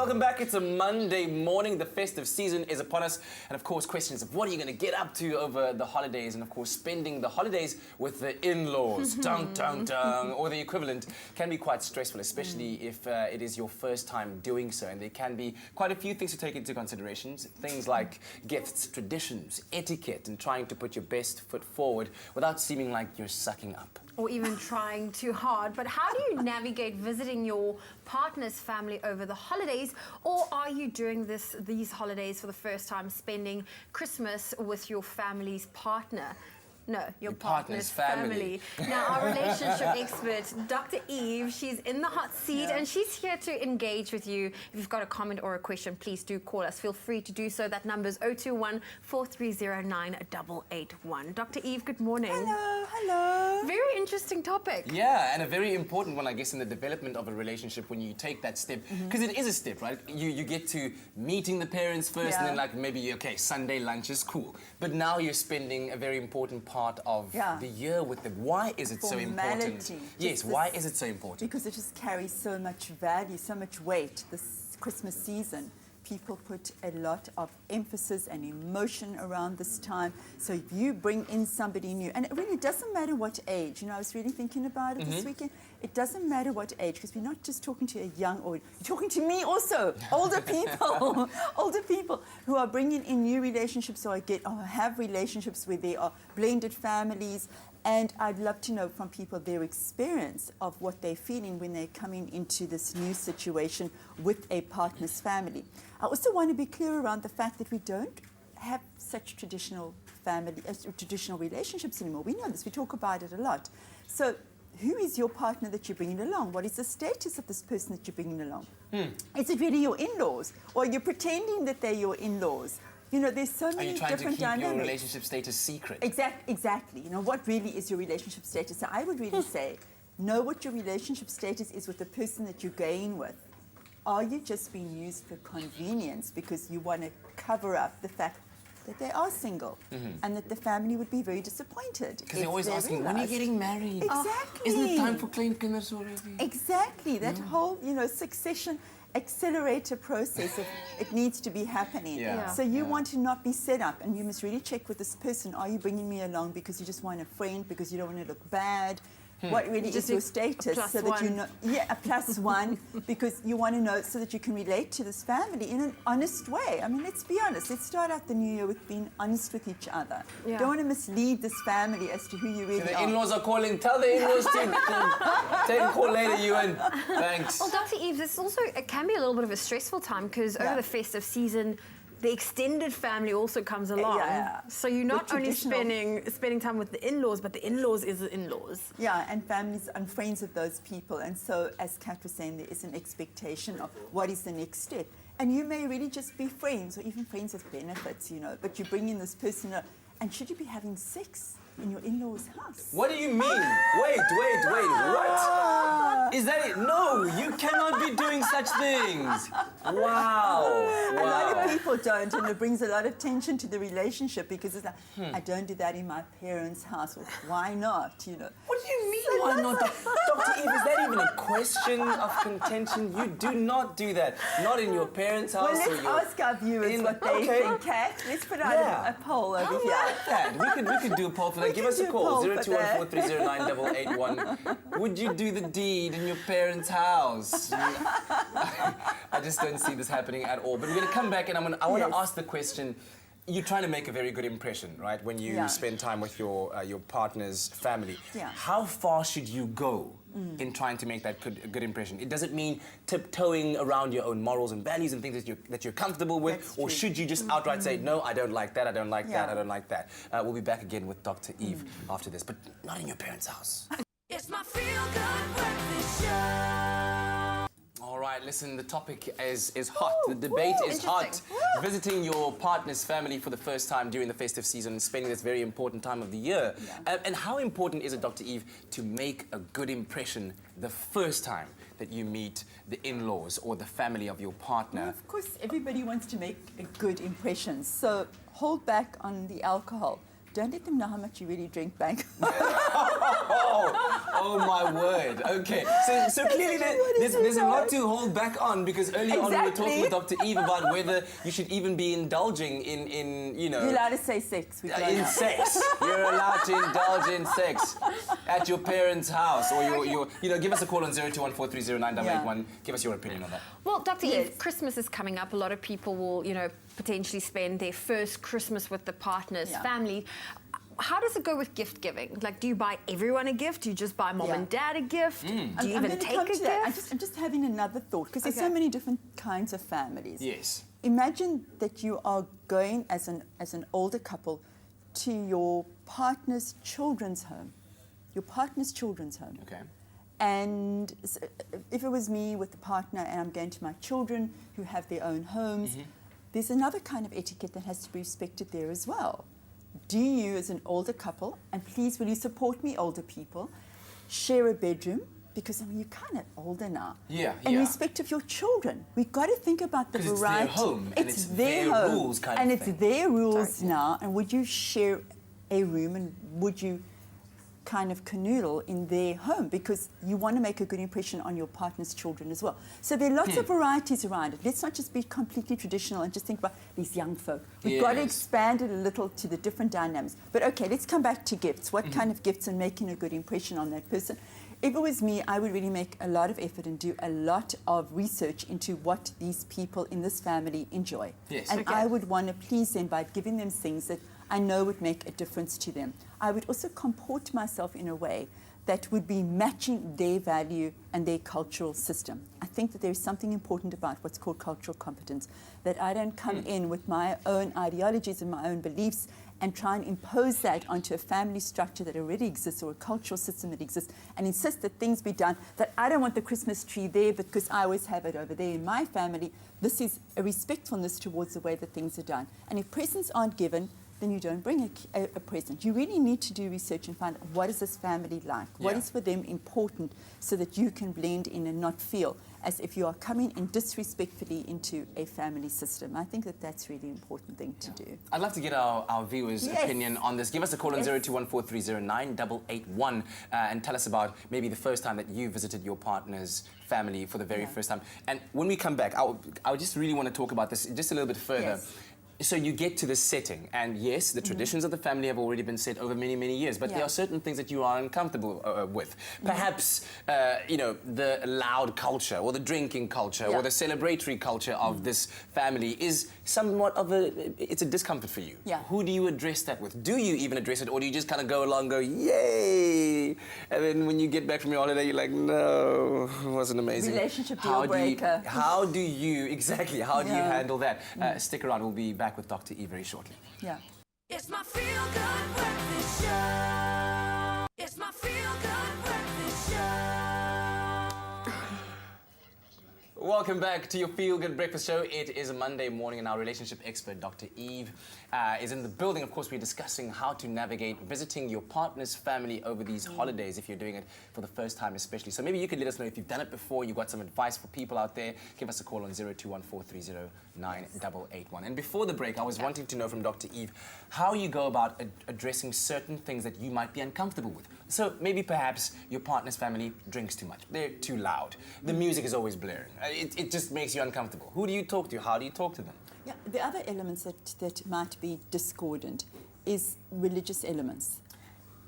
welcome back. It's a Monday morning. The festive season is upon us. And of course, questions of what are you going to get up to over the holidays? And of course, spending the holidays with the in-laws, dun, dun, dun, or the equivalent, can be quite stressful, especially if it is your first time doing so. And there can be quite a few things to take into consideration. Things like gifts, traditions, etiquette, and trying to put your best foot forward without seeming like you're sucking up. Or even trying too hard. But how do you navigate visiting your partner's family over the holidays? Or are you doing these holidays for the first time, spending Christmas with your family's partner? No, your partner's family. Now, our relationship expert, Dr. Eve, she's in the hot seat and she's here to engage with you. If you've got a comment or a question, please do call us. Feel free to do so. That number's 021-4309-881. Dr. Eve, good morning. Hello, hello. Very interesting topic. Yeah, and a very important one, I guess, in the development of a relationship when you take that step. Because it is a step, right? You get to meeting the parents first and then like maybe, okay, Sunday lunch is cool. But now you're spending a very important part of the year with them. Why is it so important? Yes, why is it so important? Because it just carries so much value, so much weight. This Christmas season, people put a lot of emphasis and emotion around this time. So if you bring in somebody new, and it really doesn't matter what age, you know, I was really thinking about it this weekend. It doesn't matter what age, because we're not just talking to a young or you're talking to me also, older people, older people who are bringing in new relationships or have relationships where they are blended families. And I'd love to know from people their experience of what they're feeling when they're coming into this new situation with a partner's family. I also want to be clear around the fact that we don't have such traditional relationships anymore. We know this, we talk about it a lot. So who is your partner that you're bringing along? What is the status of this person that you're bringing along? Is it really your in-laws? Or are you pretending that they're your in-laws? You know, there's so many different dynamics. Are you trying to keep your relationship status secret? Exactly. You know, what really is your relationship status? So I would really say, know what your relationship status is with the person that you're going with. Are you just being used for convenience because you want to cover up the fact that they are single and that the family would be very disappointed? Because they're always asking, when are you getting married? Exactly. Isn't it time for kleinkinders already? Exactly. That whole, you know, succession accelerator process of it needs to be happening. So you want to not be set up, and you must really check with this person. Are you bringing me along because you just want a friend, because you don't want to look bad? What really is your status, so that you know? Yeah, a plus one, because you want to know so that you can relate to this family in an honest way. I mean, let's be honest. Let's start out the new year with being honest with each other. Don't want to mislead this family as to who you really are. The in-laws are calling. Tell the in-laws to take a call later, Ewan. Thanks. Well, Dr. Eve, this also, it can be a little bit of a stressful time because over the festive season, the extended family also comes along. So you're not only spending time with the in-laws, but the in-laws is the in-laws. Yeah, and families and friends of those people. And so, as Kat was saying, there is an expectation of what is the next step. And you may really just be friends, or even friends with benefits, you know, but you bring in this person, and should you be having sex in your in-laws' house? What do you mean? Wait, what? Is that it? No, you cannot be doing such things. Wow. A lot of people don't, and it brings a lot of tension to the relationship, because it's like, I don't do that in my parents' house. Well, why not, you know? What do you mean, why not? Dr. Eve, is that even a question of contention? You do not do that. Not in your parents' house. Well, let's ask our viewers what they think, Kat. Let's put out a poll over here. I like that. We could do a poll for that. Give us a call, 021-4309-881. Would you do the deed in your parents' house? I just don't see this happening at all. But we're going to come back, and I want to ask the question. You're trying to make a very good impression, right, when you spend time with your partner's family. How far should you go in trying to make that good impression? Does it mean tiptoeing around your own morals and values and things that you're comfortable with? Or should you just outright say, no, I don't like that, I don't like that, I don't like that? We'll be back again with Dr. Eve after this, but not in your parents' house. It's my feel-good breakfast show. All right, listen, the topic is hot. The debate is hot. Visiting your partner's family for the first time during the festive season and spending this very important time of the year. And how important is it, Dr. Eve, to make a good impression the first time that you meet the in-laws or the family of your partner? Well, of course, everybody wants to make a good impression. So hold back on the alcohol. Don't let them know how much you really drink, Bank. Oh my word. Okay. So clearly there's a lot to hold back on, because earlier on we were talking with Dr. Eve about whether you should even be indulging in you know. You're allowed to say sex. In sex. You're allowed to indulge in sex at your parents' house, or your give us a call on 0214309881. Give us your opinion on that. Well, Dr. Yes. Eve, Christmas is coming up. A lot of people will, potentially spend their first Christmas with the partner's family. How does it go with gift giving? Like, do you buy everyone a gift? Do you just buy mom and dad a gift? Do you I'm even gonna take come a to that. gift? I'm just having another thought, because there's so many different kinds of families. Yes. Imagine that you are going as an older couple to your partner's children's home. Your partner's children's home. Okay. And if it was me with the partner and I'm going to my children who have their own homes, there's another kind of etiquette that has to be respected there as well. Do you, as an older couple, and please will you support me, older people, share a bedroom? Because I mean, you're kind of older now. Yeah, In yeah. respect of your children, we've got to think about the 'Cause it's variety. their home, and it's their home, rules kind and of it's thing. their rules now. And would you share a room, and would you kind of canoodle in their home, because you want to make a good impression on your partner's children as well. So there are lots of varieties around it. Let's not just be completely traditional and just think about these young folk. We've got to Yes. expand it a little to the different dynamics. But okay, let's come back to gifts. What kind of gifts, and making a good impression on that person? If it was me, I would really make a lot of effort and do a lot of research into what these people in this family enjoy. Yes. And Okay. I would want to please them by giving them things that I know would make a difference to them. I would also comport myself in a way that would be matching their value and their cultural system. I think that there is something important about what's called cultural competence, that I don't come in with my own ideologies and my own beliefs and try and impose that onto a family structure that already exists, or a cultural system that exists, and insist that things be done, that I don't want the Christmas tree there because I always have it over there in my family. This is a respectfulness towards the way that things are done. And if presents aren't given, then you don't bring a present. You really need to do research and find out what is this family like, what Yeah. is for them important, so that you can blend in and not feel as if you are coming in disrespectfully into a family system. I think that that's really important thing to do. I'd love to get our viewers' Yes. opinion on this. Give us a call on Yes. 0214309881 and tell us about maybe the first time that you visited your partner's family for the very first time. And when we come back, I would just really want to talk about this just a little bit further. Yes. So you get to this setting, and yes, the traditions of the family have already been set over many, many years, but there are certain things that you are uncomfortable with. Perhaps, the loud culture, or the drinking culture, or the celebratory culture of this family is somewhat of it's a discomfort for you. Yeah. Who do you address that with? Do you even address it, or do you just kind of go along, go, yay? And then when you get back from your holiday, you're like, no, it wasn't amazing. Relationship deal How do you- breaker. How do you Yeah. handle that? Stick around, we'll be back with Dr. E very shortly. Yeah. It's my feel-good breakfast show. It's my feel-good breakfast show. Welcome back to your Feel Good Breakfast Show. It is a Monday morning, and our relationship expert, Dr. Eve, is in the building. Of course, we're discussing how to navigate visiting your partner's family over these holidays, if you're doing it for the first time especially. So maybe you could let us know if you've done it before, you've got some advice for people out there. Give us a call on 0214309881. And before the break, I was wanting to know from Dr. Eve how you go about addressing certain things that you might be uncomfortable with. So maybe perhaps your partner's family drinks too much. They're too loud. The music is always blaring. It just makes you uncomfortable. Who do you talk to? How do you talk to them? Yeah, the other elements that might be discordant is religious elements,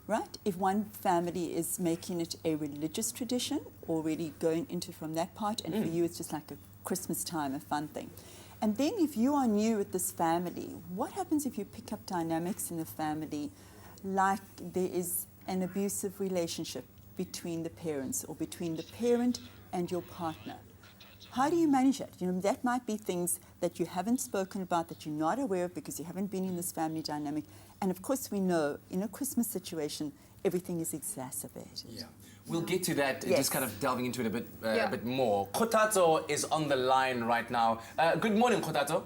right? If one family is making it a religious tradition, or really going into from that part, and for you it's just like a Christmas time, a fun thing. And then if you are new with this family, what happens if you pick up dynamics in the family, like there is an abusive relationship between the parents, or between the parent and your partner? How do you manage that? You know, that might be things that you haven't spoken about, that you're not aware of because you haven't been in this family dynamic. And of course, we know in a Christmas situation, everything is exacerbated. Yeah. We'll get to that, Yes. just kind of delving into it a Yeah. bit more. Kotato is on the line right now. Good morning, Kotato.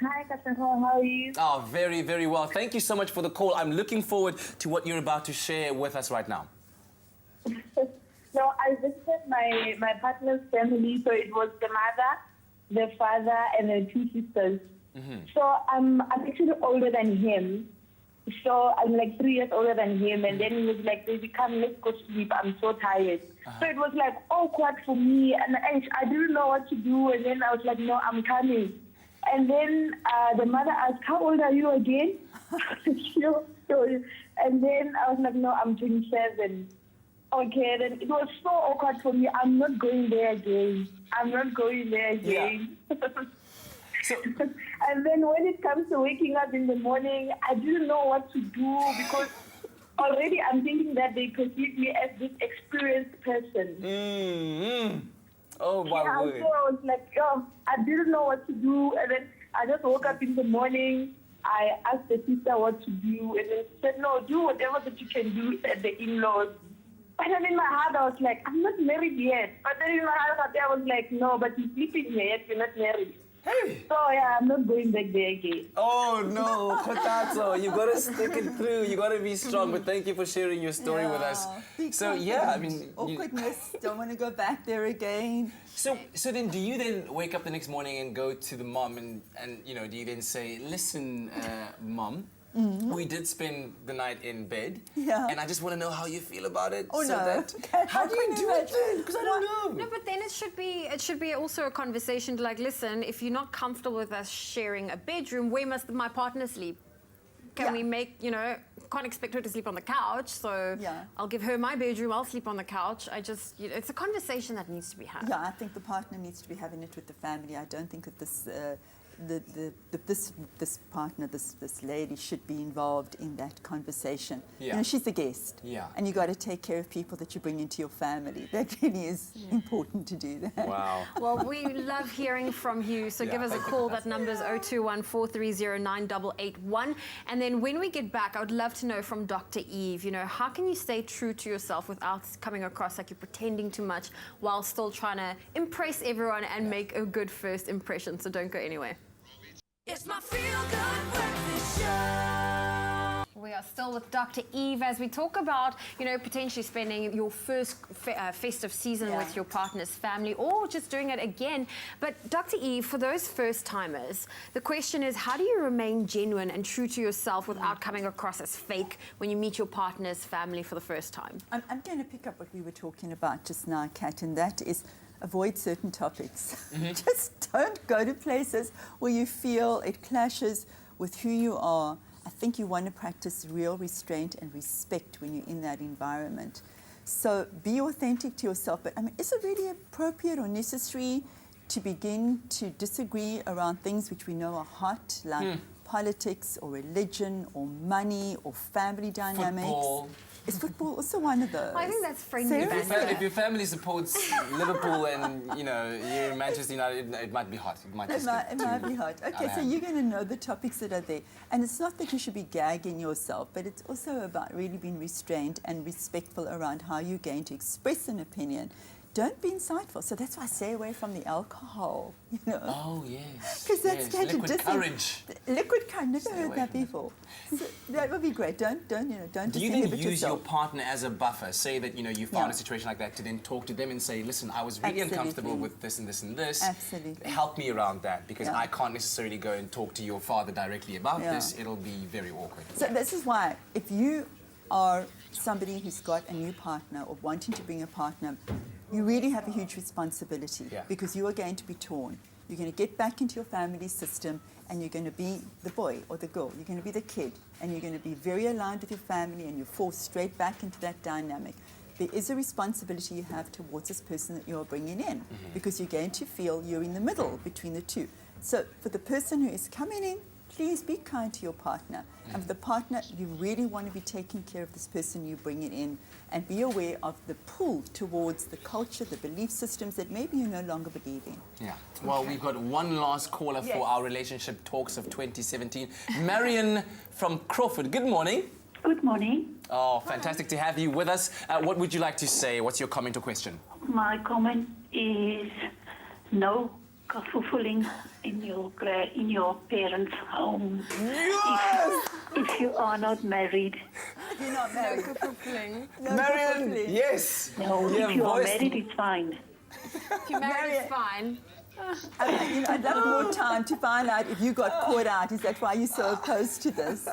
Hi, Captain Cole. How are you? Oh, very, very well. Thank you so much for the call. I'm looking forward to what you're about to share with us right now. So I visited my partner's family. So it was the mother, the father, and the two sisters. So I'm actually older than him. So I'm like 3 years older than him, and then he was like, "Baby, come, let's go sleep. I'm so tired." So it was like awkward for me, and I didn't know what to do. And then I was like, "No, I'm coming." And then the mother asked, "How old are you again?" And then I was like, "No, I'm 27." Okay, then it was so awkward for me. I'm not going there again. I'm not going there again. So, And then when it comes to waking up in the morning, I didn't know what to do because already I'm thinking that they perceive me as this experienced person. oh my Yeah, word. so I was like, I didn't know what to do. And then I just woke up in the morning. I asked the sister what to do. And then she said, "No, do whatever that you can do at the in-laws." And then in my heart, I was like, "I'm not married yet." But then in my heart, I was like, "No, but you're sleeping here yet. You're not married." Hey. So yeah, I'm not going back there again. Oh no, Kotatso, you gotta stick it through. You gotta be strong. But thank you for sharing your story with us. Be So yeah, I confident. mean, awkwardness. Don't want to go back there again. so then, do you then wake up the next morning and go to the mom and do you then say, "Listen, mom, we did spend the night in bed, Yeah. and I just want to know how you feel about it." Oh, so no. that How how do can you you do it imagine? then? Because I don't know. No, but then it should be also a conversation to like, listen, if you're not comfortable with us sharing a bedroom, where must my partner sleep? Can Yeah. we make, can't expect her to sleep on the couch, so Yeah. I'll give her my bedroom, I'll sleep on the couch. It's a conversation that needs to be had. Yeah, I think the partner needs to be having it with the family. I don't think that this this partner, this lady, should be involved in that conversation. Yeah. She's the guest. Yeah. And you got to take care of people that you bring into your family. That really is important to do that. Wow. Well, we love hearing from you, so Yeah, give us a thank you call. for that. That number's 021-430-9881. And then when we get back, I would love to know from Dr. Eve, how can you stay true to yourself without coming across like you're pretending too much while still trying to impress everyone and make a good first impression? So don't go anywhere. It's my feel good breakfast show. We are still with Dr. Eve as we talk about, potentially spending your first festive season with your partner's family or just doing it again. But Dr. Eve, for those first timers, the question is, how do you remain genuine and true to yourself without coming across as fake when you meet your partner's family for the first time? I'm going to pick up what we were talking about just now, Kat, and that is avoid certain topics. Just don't go to places where you feel it clashes with who you are. I think you want to practice real restraint and respect when you're in that environment. So be authentic to yourself. But is it really appropriate or necessary to begin to disagree around things which we know are hot, like politics or religion or money or family dynamics? Football. Is football also one of those? I think that's friendly Seriously? banter. If your family supports Liverpool and you're Manchester United, it might be hot. It might just It might be hot. Okay, so unhappy. you're going to know the topics that are there. And it's not that you should be gagging yourself, but it's also about really being restrained and respectful around how you're going to express an opinion. Don't be insightful. So that's why I stay away from the alcohol, Oh yes. Because that's yes. going to Liquid courage. Liquid courage. Never heard away that from it. before. So that would be great. Don't Do you then disinhibit use your yourself. partner as a buffer? Say that you found Yeah. a situation like that, to then talk to them and say, "Listen, I was really uncomfortable Absolutely. with this and this and this. Absolutely. Help me around that because Yeah. I can't necessarily go and talk to your father directly about Yeah. this. It'll be very awkward." So this is why, if you are somebody who's got a new partner or wanting to bring a partner, you really have a huge responsibility Yeah. because you are going to be torn. You're going to get back into your family system and you're going to be the boy or the girl. You're going to be the kid and you're going to be very aligned with your family and you're forced straight back into that dynamic. There is a responsibility you have towards this person that you're bringing in because you're going to feel you're in the middle between the two. So for the person who is coming in, please be kind to your partner. And for the partner, you really want to be taking care of this person you're bringing in and be aware of the pull towards the culture, the belief systems that maybe you no longer believe in. Yeah. Well, we've got one last caller Yes. for our relationship talks of 2017. Marion from Crawford. Good morning. Good morning. Oh, fantastic to have you with us. What would you like to say? What's your comment or question? My comment is no kafufuling in your parents' home. If you are not married. You're not married. No, Marion, definitely. yes. No, Yeah, if you are voice- married, it's fine. If you're married, it's fine. I'd love more time to find out if you got caught out. Is that why you're so opposed to this?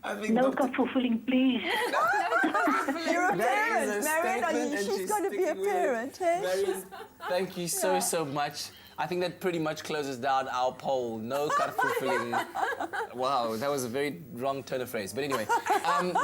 I think No Dr. carfooling, please. You're a That is parent, a Marion. statement, and She's she's got to be a sticking with it. parent, hey? Marion, thank you so much. I think that pretty much closes down our poll. No carfooling. Wow, that was a very wrong turn of phrase. But anyway,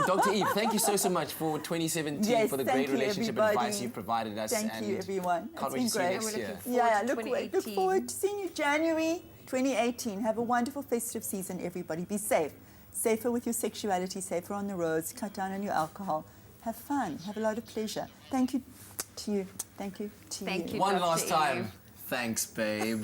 Dr. Eve, thank you so much for 2017, Yes, for the thank great you, relationship everybody. advice you've provided us. Thank and you, everyone. Can't It's wait been to see you great. next We're year. looking forward to Look 2018. forward to seeing you January 2018. Have a wonderful festive season, everybody. Be safe. Safer with your sexuality, safer on the roads. Cut down on your alcohol. Have fun. Have a lot of pleasure. Thank you to you. Thank you to Thank you. you. One Dr. last Eve. time. Thanks, babe.